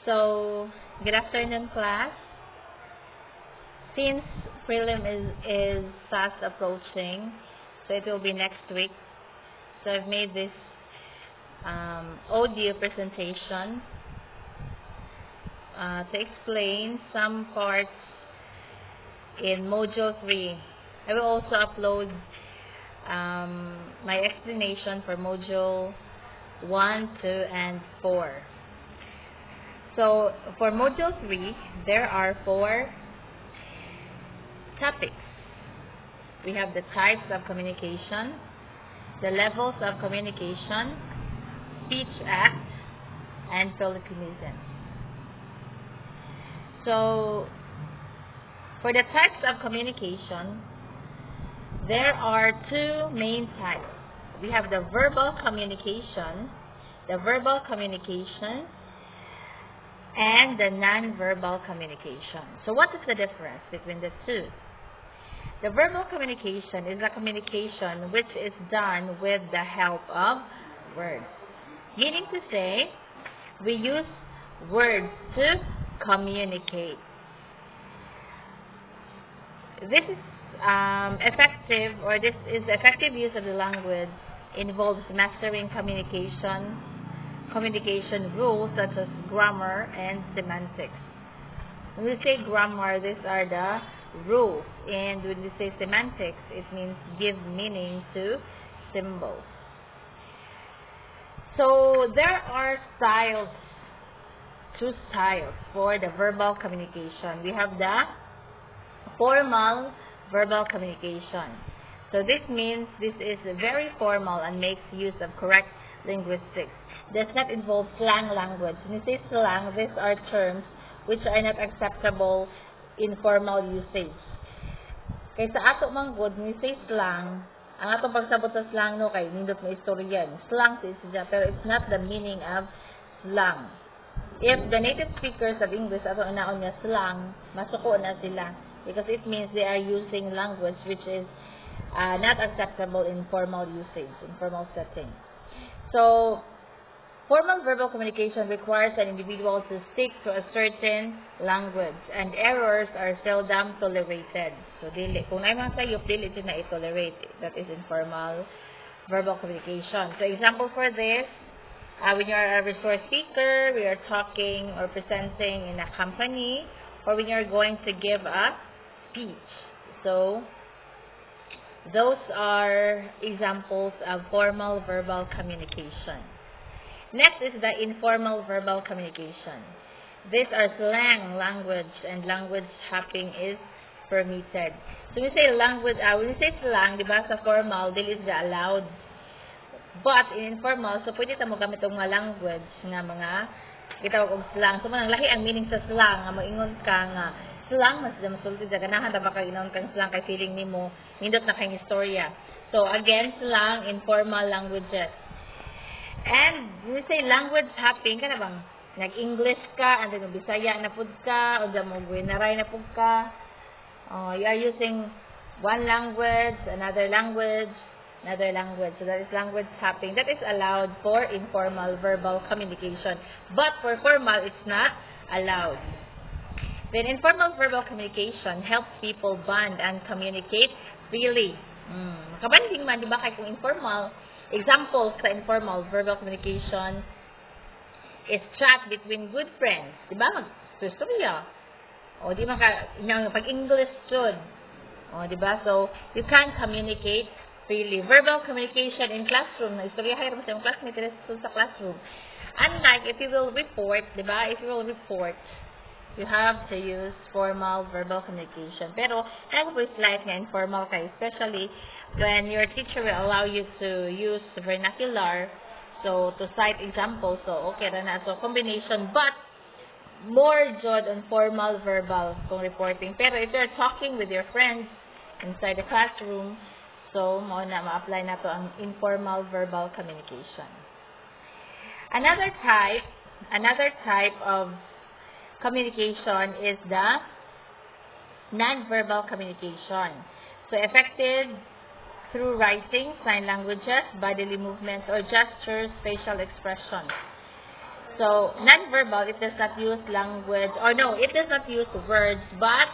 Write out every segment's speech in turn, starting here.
So, good afternoon, class. Since prelim is fast approaching, so it will be next week. So I've made this audio presentation to explain some parts in Module 3. I will also upload my explanation for Module 1, 2, and 4. So, for Module 3, there are 4 topics. We have the types of communication, the levels of communication, speech act, and Philippinism. So, for the types of communication, there are 2 main types. We have the verbal communication, and the non-verbal communication. So what is the difference between the two? The verbal communication is a communication which is done with the help of words. Meaning to say, we use words to communicate. This is effective use of the language involves mastering communication rules such as grammar and semantics. When we say grammar, these are the rules, and when we say semantics, it means give meaning to symbols. So there are two styles for the verbal communication. We have the formal verbal communication. So this means this is very formal and makes use of correct linguistics. Does not involve slang language. When you say slang, these are terms which are not acceptable in formal usage. Kaya sa ato man good, when you say slang, ang atong pagsabot sa slang no kay nindot na istoryan. Slang is siya, pero it's not the meaning of slang. If the native speakers of English ato anaon niya slang, masuko na sila because it means they are using language which is not acceptable in formal usage, in formal setting. So, formal verbal communication requires an individual to stick to a certain language, and errors are seldom tolerated. So, kung na mga sayop, dili siya na i-tolerate. That is informal verbal communication. So, example for this, when you are a resource speaker, we are talking or presenting in a company, or when you are going to give a speech. So, those are examples of formal verbal communication. Next is the informal verbal communication. These are slang language, and language hopping is permitted. So when we say language, when we say slang, di ba sa formal, dili is allowed. But in informal, so pwede tamo gamit ang mga language nga mga gitawag og slang. So manang lahi ang meaning sa slang nga moingon ka nga slang mas masulti sa ganahan ta ba kay inon kang slang kay feeling nimo nindot na kay istorya. So again, slang, informal languages. And when we say language hopping, kana bang nag-English ka, and then Bisaya na pud ka, o mo Guinaray na pud ka. You are using one language, another language. So that is language hopping. That is allowed for informal verbal communication. But for formal, it's not allowed. Then informal verbal communication helps people bond and communicate freely. Makabanding man, di ba, kay kung informal, examples sa informal verbal communication is chat between good friends. Diba? Mag-istorya. O, di ba pag-English jud. O, diba? So, you can communicate freely. Verbal communication in classroom. Istorya kayo sa yung classmate sa classroom. Unlike if you will report, diba? If you will report, you have to use formal verbal communication. Pero, kaya po slight nga informal kayo, especially when your teacher will allow you to use vernacular, so to cite examples, so okay na. So combination, but more jud on formal verbal kung reporting. Pero if you're talking with your friends inside the classroom, so mo na ma-apply na to ang informal verbal communication. Another type of communication is the non-verbal communication. So effective through writing, sign languages, bodily movements, or gestures, facial expressions. So, non-verbal, it does not use language, or no, it does not use words, but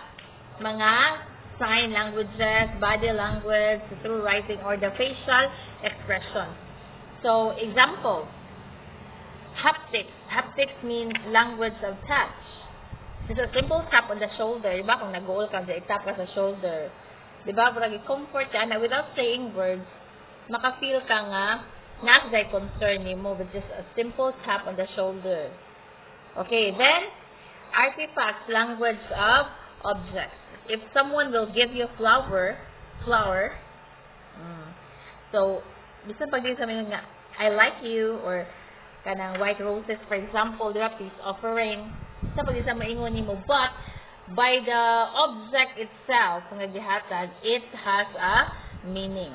mga sign languages, body language, through writing, or the facial expression. So, example, haptics. Haptics means language of touch. It's a simple tap on the shoulder. Diba? Kung nag-goal ka, i-tap ka sa shoulder. Diba? Parang i-comfort ka na without saying words, maka-feel ka nga na concern mo with just a simple tap on the shoulder. Okay, then, artifacts, language of objects. If someone will give you flower, so, bisa pag di sa nga, I like you, or kanang white roses, for example, there are peace offering. Bisa pag di sa maingon ni mo, but, by the object itself, kung nagihatan, it has a meaning.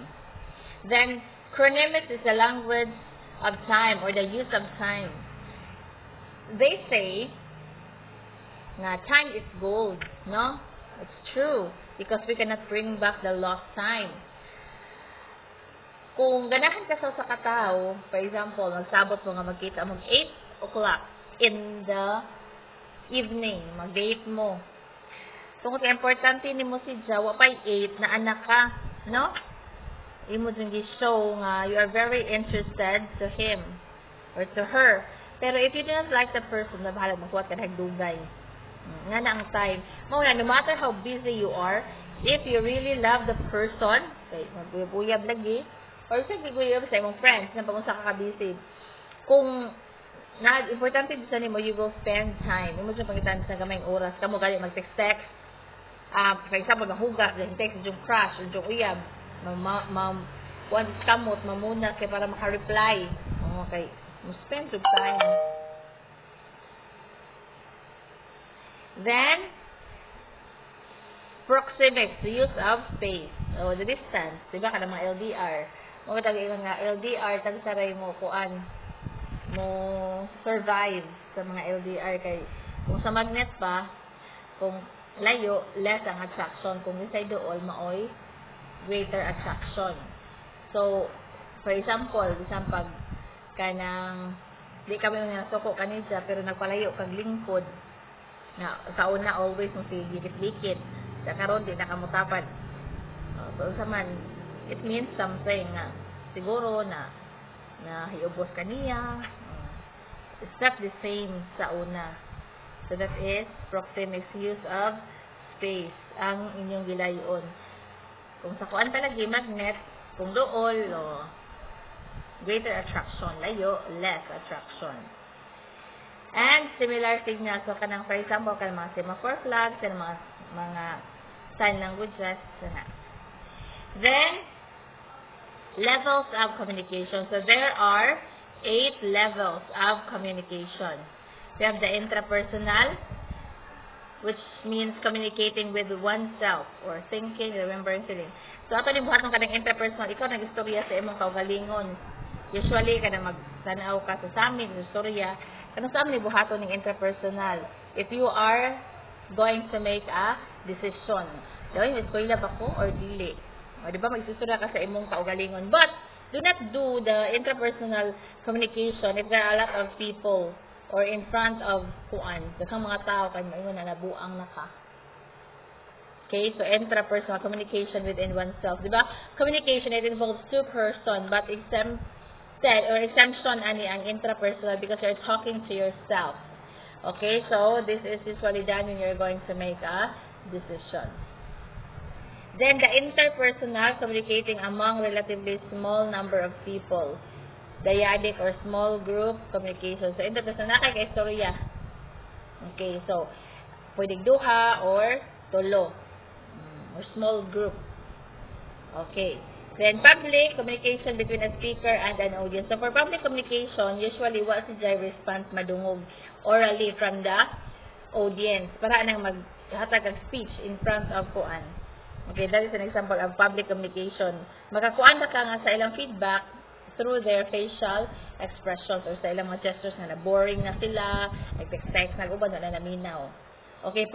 Then, chronemics is the language of time, or the use of time. They say, na time is gold, no? It's true, because we cannot bring back the lost time. Kung ganahan ka sa katao, for example, magsabot mo nga magkita mo 8 o'clock in the evening, mag-date mo. Kung importante ni mo si Jawa pa 8 na anak ka, no? Imo ding show nga you are very interested to him or to her. Pero if you do not like the person, na bahala magkuha ka nagdugay. Nga na ang time. Muna, no matter how busy you are, if you really love the person, okay, magbuyab lagi, or sa giguyab sa imong friends, na pag ka busy, kung importante din sa nimo, you will spend time. Imo dyan pangitan sa gamayng oras, kamo gali mag-text-text, for example, nahuga, text yung crush, yung uyab, once kamot, mamuna, kaya para maka-reply. Okay, spend some time. Then, proxemics, the use of space, o the distance, diba ka ng mga LDR. Mga tagay nga LDR, tagsaray mo kuan, mo survive sa mga LDR kay kung sa magnet pa, kung layo, less ang attraction. Kung inside dool, maoy, greater attraction. So, for example, isang pag kanang di kami nga suko kanisa pero nagpalayo kag lingkod na sa una always mo si dikit-dikit sa karon di nakamutapad. So sa man it means something na siguro na hiubos kaniya. It's not the same sa una. So that is proxemics, use of space ang inyong gilayon. Kung sa kuan talaga magnet, kung dool greater attraction, layo, less attraction. And similar signals, so kanang for example, kanang mga semaphore flags, kanang mga sign languages, sana. Then, levels of communication. So there are 8 levels of communication. We have the intrapersonal, which means communicating with oneself or thinking, remembering, feeling. So ato ni buhaton kanang intrapersonal, ikaw nag-istorya sa imong kaugalingon. Usually kada magtanaw ka sa samin, sa istorya, kanang sa amin buhaton ning intrapersonal. If you are going to make a decision, dawin eskwela ba ko or dili? O di ba magsusura ka sa imong kaugalingon. But do not do the intrapersonal communication if there are a lot of people or in front of kuan, daghang mga tao kay maingon na nabuang na ka. Okay, so intrapersonal communication within oneself, di ba? Communication, it involves two person, but exemption ani ang intrapersonal because you're talking to yourself. Okay, so this is usually done when you're going to make a decision. Then the interpersonal, communicating among relatively small number of people. Dyadic or small group communication. So interpersonal na kay istorya. Okay, so pwedeng duha or tulo. Or small group. Okay. Then public communication between a speaker and an audience. So for public communication, usually what is the response madungog orally from the audience para nang maghatag ang speech in front of kuan. Okay, that is an example of public communication. Makakuan na ka nga sa ilang feedback through their facial expressions or sa ilang mga gestures na boring na sila, nag-text na uban na naminaw. Okay,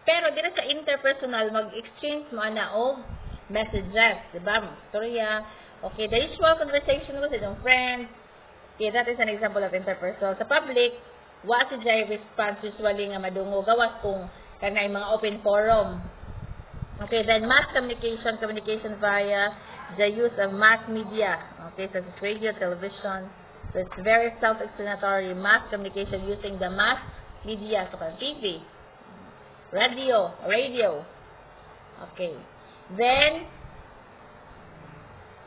pero dito sa interpersonal, mag-exchange mo na og messages, di ba? Storya. Okay, the usual conversation with your friends, Okay, that is an example of interpersonal. Sa public, wa si jay response usually nga madungo gawas kung kanay mga open forum. Okay, then mass communication, communication via the use of mass media. Okay, such as radio, television. So it's very self-explanatory. Mass communication using the mass media, so TV, radio. Okay. Then,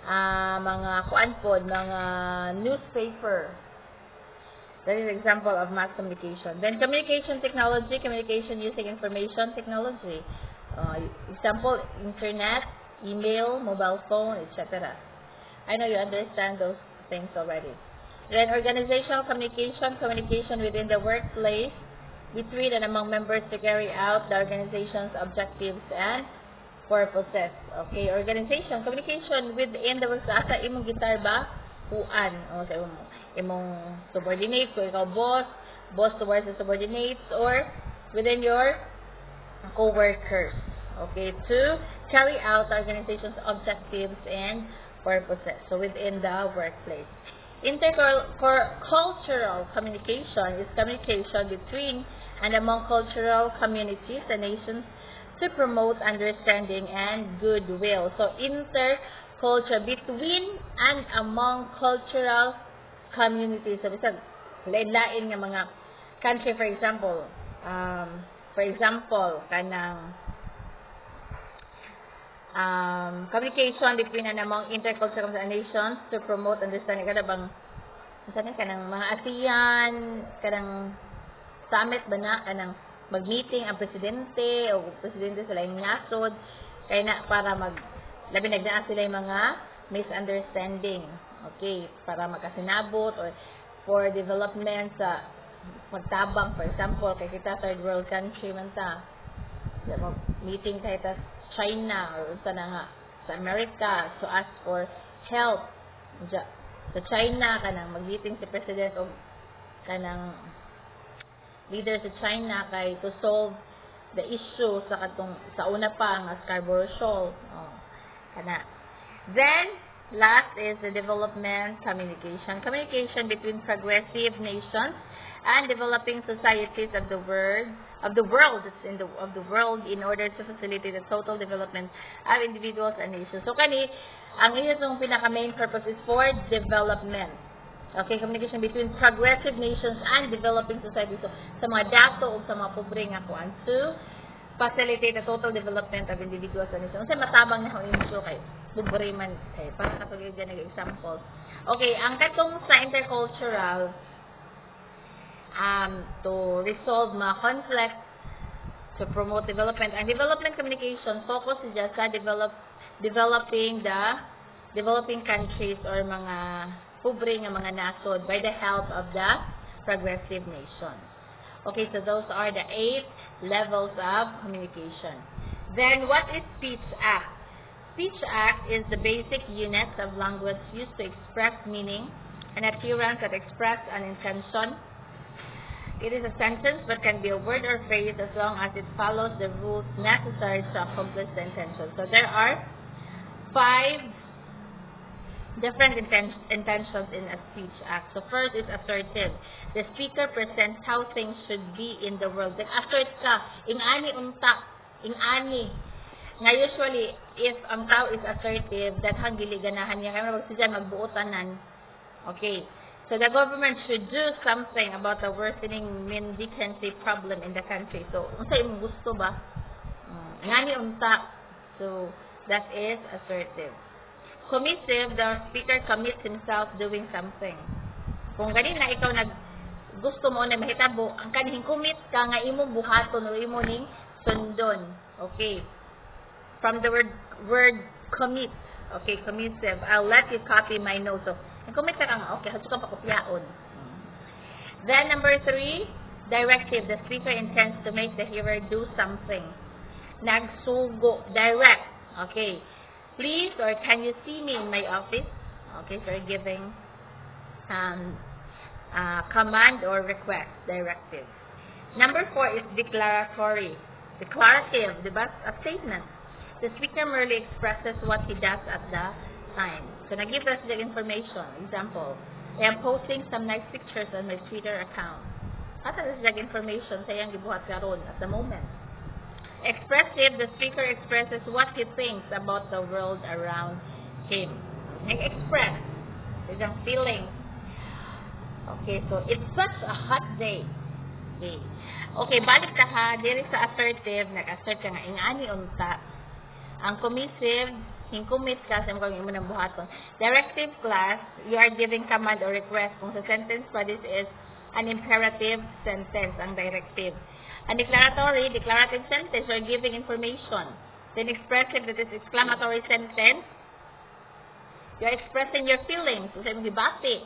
mga kuan pod, mga newspaper. That is an example of mass communication. Then communication technology, communication using information technology. Example, internet, email, mobile phone, etc. I know you understand those things already. Then organizational communication, communication within the workplace, between and among members to carry out the organization's objectives and purposes. Okay, organization, communication within the workplace. Asa imong gitar ba? Kuan. O sa imong subordinates, kung ikaw boss towards the subordinates, or within your co-workers. Okay, to carry out the organization's objectives and purposes. So within the workplace. Intercultural communication is communication between and among cultural communities and nations to promote understanding and goodwill. So intercultural, between and among cultural communities. So bisag lain-lain nga mga country, for example, kanang communication between and among intercultural nations to promote understanding. Kada bang kanang mga ASEAN, kanang summit ba na, kanang mag-meeting ang presidente o presidente sila yung nasod, kaya na para labi nagdaan sila yung mga misunderstanding. Okay, para magkasinabot or for development sa magtabang, for example, kay kita third world country man ta. Meeting kahit sa China or sa America to ask for help. Sa China kanang mag-meeting si president o kanang leader sa China kay to solve the issue sa una pa nga Scarborough Shoal. Then last is the development communication. Communication between progressive nations and developing societies of the world in order to facilitate the total development of individuals and nations. So kani ang iyong pinaka main purpose is for development. Okay, communication between progressive nations and developing societies. So sa mga dato o sa mga pobre nga kuan to facilitate the total development of individuals and nations. Kasi matabang na ang issue kay pobre man kay para katulad ng example. Okay, ang katong sa intercultural to resolve mga conflict, to promote development. And development communication focus is just sa developing countries or mga pobre nga mga nasod by the help of the progressive nations. Okay, so those are the 8 levels of communication. Then what is speech act? Speech act is the basic units of language used to express meaning and appearance that express an intention. It is a sentence but can be a word or phrase as long as it follows the rules necessary to accomplish the intention. So there are 5 different intentions in a speech act. So first is assertive. The speaker presents how things should be in the world. Like assert ka, ingani untak, ingani. Nga usually, if ang tao is assertive, daghang giliganahan niya, kaya magsidyan magbuotanan. Okay. So the government should do something about the worsening mendicancy problem in the country. So, unsa imong gusto ba? Ngani unta. So, that is assertive. Commissive, the speaker commits himself doing something. Kung ganin na ikaw gusto mo na mahitabo, ang kanihing commit ka nga imong buhaton o imo ning sundon. Okay. From the word commit. Okay, commissive. I'll let you copy my notes. So, commit ka nga, okay, hadto kang pakopyaon. Then number 3, directive. The speaker intends to make the hearer do something. Nagsugo, direct. Okay. Please or can you see me in my office? Okay, so you're giving command or request, directive. Number 4 is declaratory. Declarative, diba? A statement. The speaker merely expresses what he does at the time. So, nag-give us the information. Example, I am posting some nice pictures on my Twitter account. Ata na siya information sa iyang gibuhat karon at the moment. Expressive, the speaker expresses what he thinks about the world around him. Express. There's a feeling. Okay, so it's such a hot day. Okay. Okay, balik ka ha. Diri sa assertive, nag-assert ka nga ingani unta. Ang commissive, commit ka sa mga imo nang buhaton. Directive class, you are giving command or request. Kung sa sentence pa, this is an imperative sentence, ang directive. An declaratory, declarative sentence, you are giving information. Then expressive, that is exclamatory sentence, you are expressing your feelings. So, sa gibati.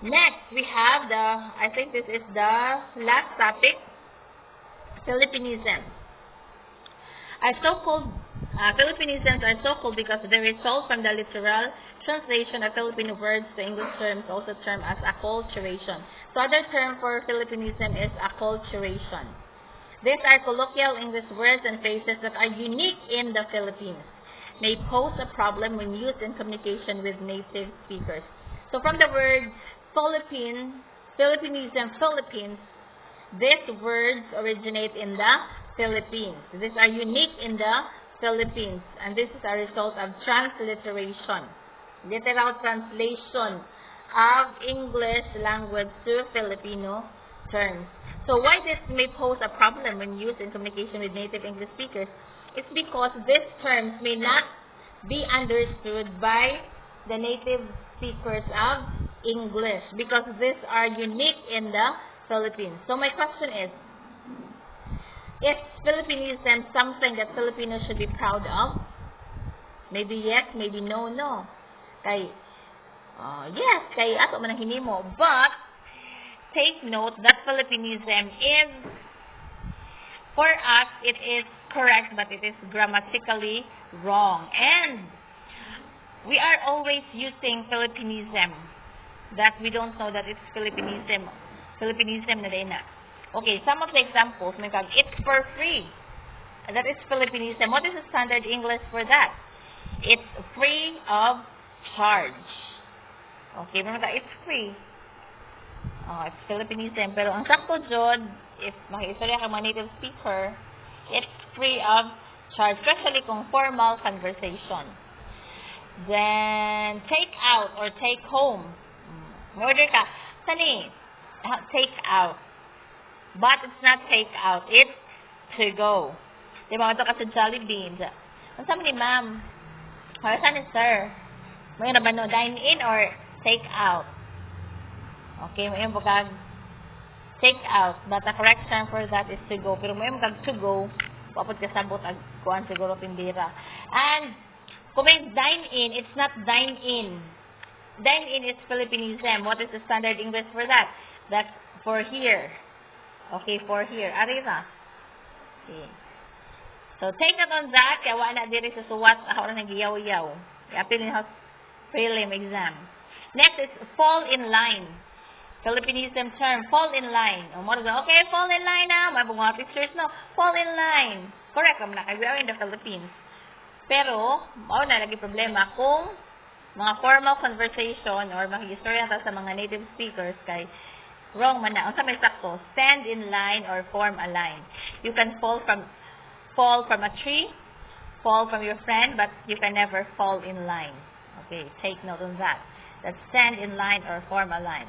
Next, we have I think this is the last topic, Philippinism. Philippinisms are so called because they result from the literal translation of Filipino words to English terms, also termed as acculturation. So, other term for Philippinism is acculturation. These are colloquial English words and phrases that are unique in the Philippines, may pose a problem when used in communication with native speakers. So, from the word Philippinism, Philippines, these words originate in the Philippines. These are unique in the Philippines, and this is a result of transliteration, literal translation of English language to Filipino terms. So why this may pose a problem when used in communication with native English speakers? It's because these terms may not be understood by the native speakers of English, because these are unique in the Philippines. So my question is Philippinism something that Filipinos should be proud of? Maybe yes, maybe no. Kay yes, kay ato man ang hinimo. But take note that Philippinism is, for us, it is correct, but it is grammatically wrong. And we are always using Philippinism that we don't know that it's Philippinism na din na. Okay, some of the examples, it's for free. That is Philippinism. What is the standard English for that? It's free of charge. Okay, it's free. It's Philippinism. Pero ang sakto jud, if makistorya ka mga native speaker, it's free of charge, especially kung formal conversation. Then, take out or take home. Order ka, sani, take out. But it's not take out, it's to go. Diba, ito ka sa Jollibee. Ang sabi ni ma'am, or saan ni sir? May na ba no, dine in or take out? Okay, may yung bukag take out. But the correct term for that is to go. Pero may yung bukag to go, wapot kasabot ag kuhan siguro tindira. And, kung may dine in, it's not dine in. Dine in is Philippinism. What is the standard English for that? That's for here. Okay, for here. Arriba. Okay. So, take note on that. Kaya wala diri sa suwat. Ako na nag-iyaw-yaw. I-appeal in house prelim exam. Next is fall in line. Philippinism term, fall in line. Okay, fall in line na. May mga pictures, no? Fall in line. Correct. We are in the Philippines. Pero, na lagi problema kung mga formal conversation or makikistorya ta sa mga native speakers kay wrong man na. Ang sa may sakto, stand in line or form a line. You can fall from a tree, fall from your friend, but you can never fall in line. Okay, take note on that. That's stand in line or form a line.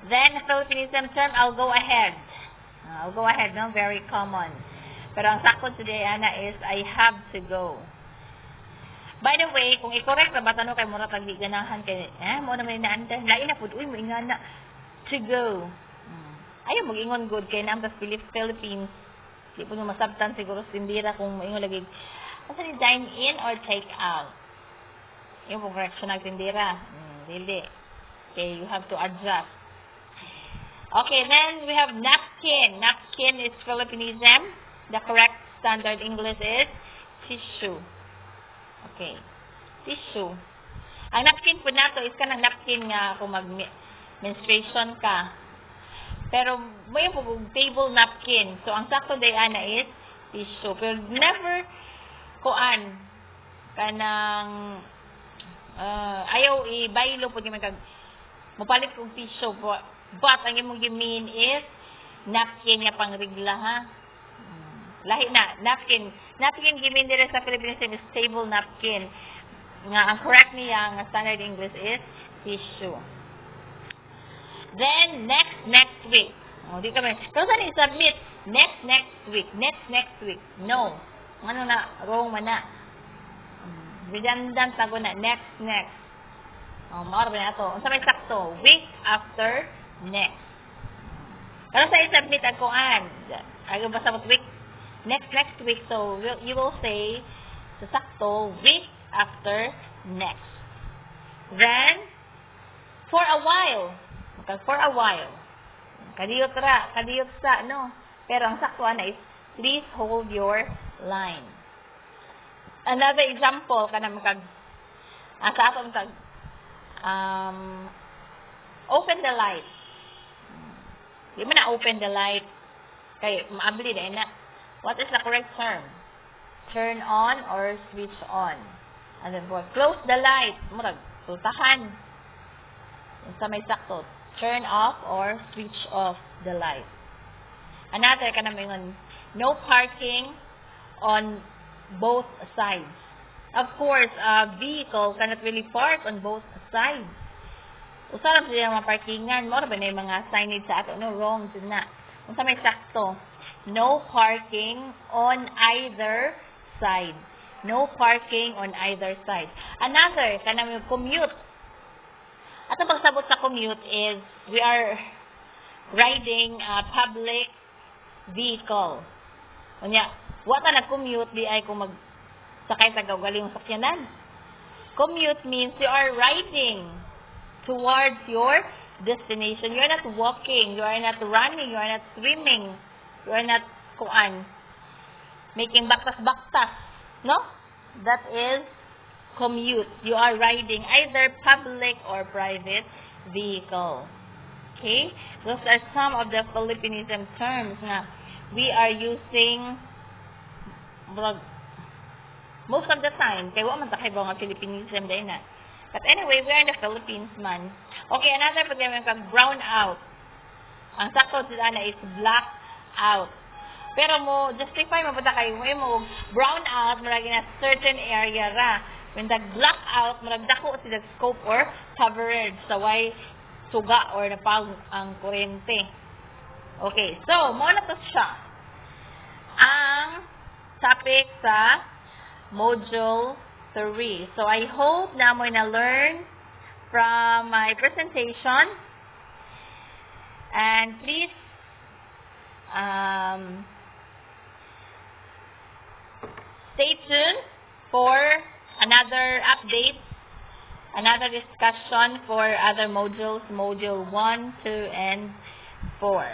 Then, Philippinism term, I'll go ahead. I'll go ahead, no? Very common. Pero ang sakto today, Ana, is I have to go. By the way, kung i-correct na ba tanong kay mura tag ganahan kay mo na may naanda lain na pud uy mo ingana to go. Ayaw mag-ingon good kay nam tas Philippines. Di po masabtan siguro sindira kung moingon lagi. Asa ni dine in or take out? Yung correction ng tindira. Dili. Okay, you have to adjust. Okay, then we have napkin. Napkin is Philippinism. The correct standard English is tissue. Okay. Tissue. Ang napkin po nato is kanang napkin nga kung mag-menstruation ka. Pero may table napkin. So, ang sakto day ana is tissue. Pero never kanang ayaw i-baylo po kag mapalit kong tissue po. But ang imong gimin is napkin nga pangrigla ha. Lahi na napkin. Napkin gimin dire sa Philippines is table napkin. Nga ang correct niya nga standard English is tissue. Then next week. Di kami. Kung saan i-submit? Next week. Next week. No. Ano na wrong man na. Redundant tago na next. Maor ba na ito? Unsa may sakto? Week after next. Pero sa i-submit ako ayaw basta mo week next week, so you will say sa sakto week after next. Then for a while kadiyot sa no, pero ang sakto na is please hold your line. Another example kana sa ato open the light. Di man na open the light kay maabli na. What is the correct term? Turn on or switch on. And then close the light. Murag tutahan. Sa may sakto. Turn off or switch off the light. Another kanang no parking on both sides. Of course, a vehicle cannot really park on both sides. Usaram sila mga parkingan. Mura ba na yung mga signage sa ato? No, wrong din na. Kung sa may sakto. No parking on either side. No parking on either side. Another, kanang commute. At ang pagsabot sa commute is we are riding a public vehicle. Kunya, what na commute di ay kung magsakay sa galing sakyanan. Commute means you are riding towards your destination. You are not walking, you are not running, you are not swimming, you are not making baktas, no? That is commute. You are riding either public or private vehicle. Okay? Those are some of the Philippinism terms na we are using most of the time. Kaya wala man sa kayo mga Philippinism din na. But anyway, we are in the Philippines man. Okay, another problem is brown out. Ang sakto sila na is black out. Pero mo justify mo ba kayo mo brown out marag na certain area ra. When the black out marag dako sila scope or coverage sa way suga or napag ang kuryente. Okay, so mo na to siya. Ang topic sa module 3. So I hope na mo na learn from my presentation. And please stay tuned for another update, another discussion for other modules, module 1, 2, and 4.